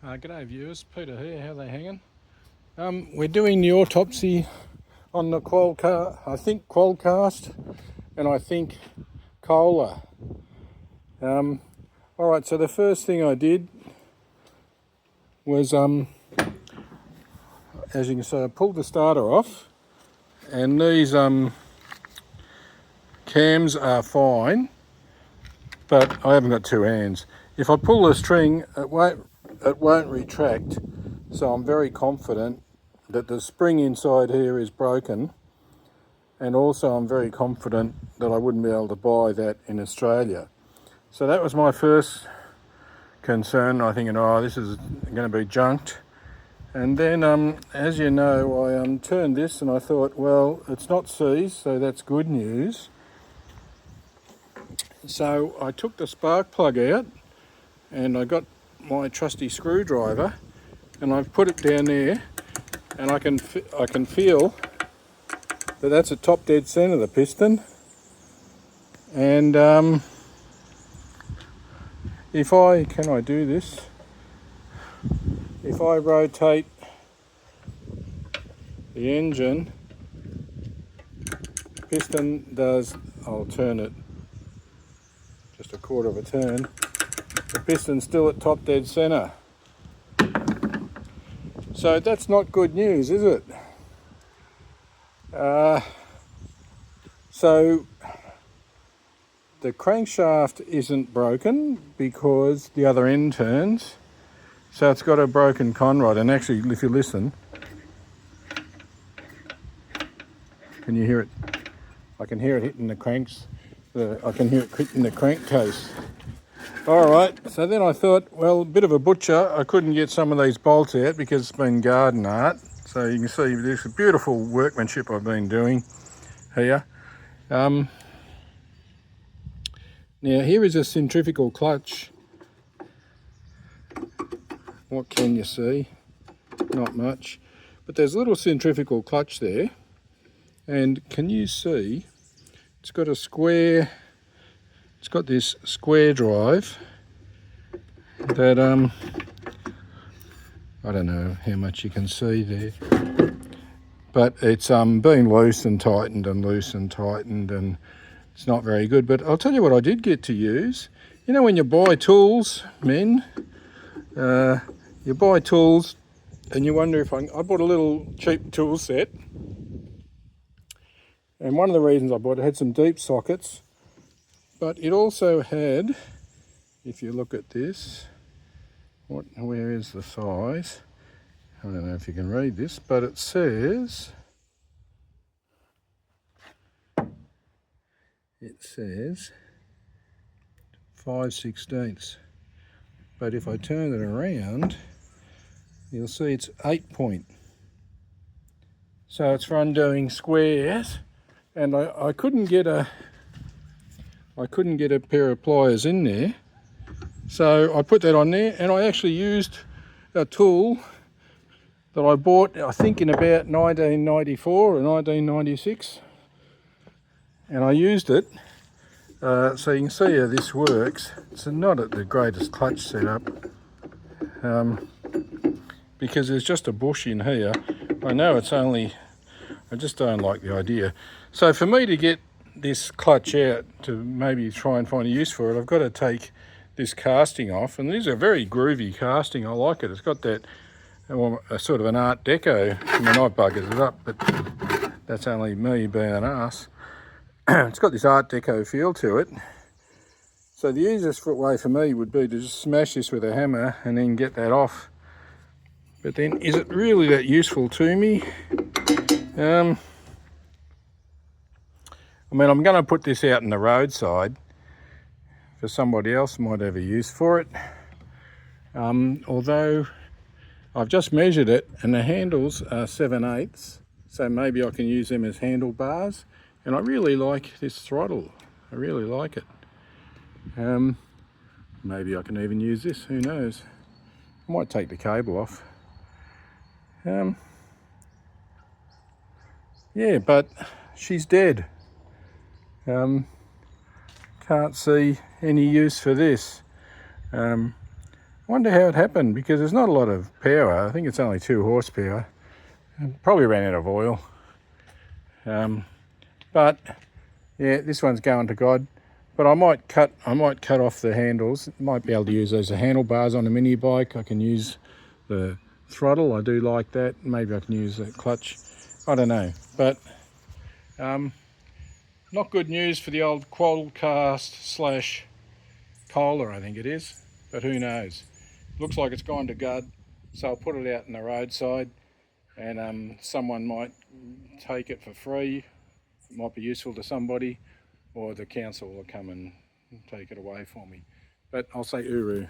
G'day viewers, Peter here, how they hanging? We're doing the autopsy on the Qualcast and I think Kohler. Alright, so the first thing I did was, as you can see, I pulled the starter off and these cams are fine, but I haven't got two hands. If I pull the string, it won't retract, so I'm very confident that the spring inside here is broken, and also I'm very confident that I wouldn't be able to buy that in Australia. So that was my first concern. I think, oh, this is going to be junked. And then, as you know, I turned this and I thought, well, it's not seized, so that's good news. So I took the spark plug out and I got my trusty screwdriver and I've put it down there, and I can feel that that's a top dead centre, the piston. And if I do this? If I rotate the engine, the piston does, I'll turn it just a quarter of a turn, the piston's still at top dead centre. So that's not good news, is it? So the crankshaft isn't broken because the other end turns, so it's got a broken conrod. And actually, if you listen, can you hear it? I can hear it hitting the cranks. I can hear it hitting the crankcase. All right, so then I thought, well, a bit of a butcher. I couldn't get some of these bolts out because it's been garden art. So you can see this beautiful workmanship I've been doing here. Now here is a centrifugal clutch. What can you see? Not much. But there's a little centrifugal clutch there. And can you see, it's got a square, it's got this square drive that, I don't know how much you can see there, but it's been loose and tightened and and it's not very good. But I'll tell you what I did get to use. You know, when you buy tools, men, you buy tools and you wonder if I bought a little cheap tool set, and one of the reasons I bought it had some deep sockets, but it also had, if you look at this, where is the size? I don't know if you can read this, but it says 5/16. But if I turn it around, you'll see it's 8 point. So it's for undoing squares, and I couldn't get a pair of pliers in there. So I put that on there, and I actually used a tool that I bought, I think, in about 1994 or 1996. And I used it, so you can see how this works. It's not at the greatest clutch setup, because there's just a bush in here. I know it's only, I just don't like the idea. So for me to get this clutch out to maybe try and find a use for it, I've got to take this casting off, and these are very groovy casting. I like it. It's got that a sort of an Art Deco. I mean, I buggered it up, but that's only me being an ass. It's got this Art Deco feel to it. So the easiest way for me would be to just smash this with a hammer and then get that off. But then, is it really that useful to me? I mean, I'm going to put this out in the roadside for somebody else who might have a use for it. Although I've just measured it and the handles are 7/8, so maybe I can use them as handlebars. And I really like this throttle. I really like it. Maybe I can even use this, who knows. I might take the cable off. Yeah, but she's dead. Can't see any use for this. I wonder how it happened, because there's not a lot of power. I think it's only 2 horsepower. Probably ran out of oil. But yeah, this one's going to God. But I might cut off the handles. Might be able to use those as handlebars on a mini bike. I can use the throttle. I do like that. Maybe I can use the clutch. I don't know. But not good news for the old Qualcast / Kohler, I think it is. But who knows? Looks like it's gone to God. So I'll put it out in the roadside, and someone might take it for free. It might be useful to somebody, or the council will come and take it away for me. But I'll say uru.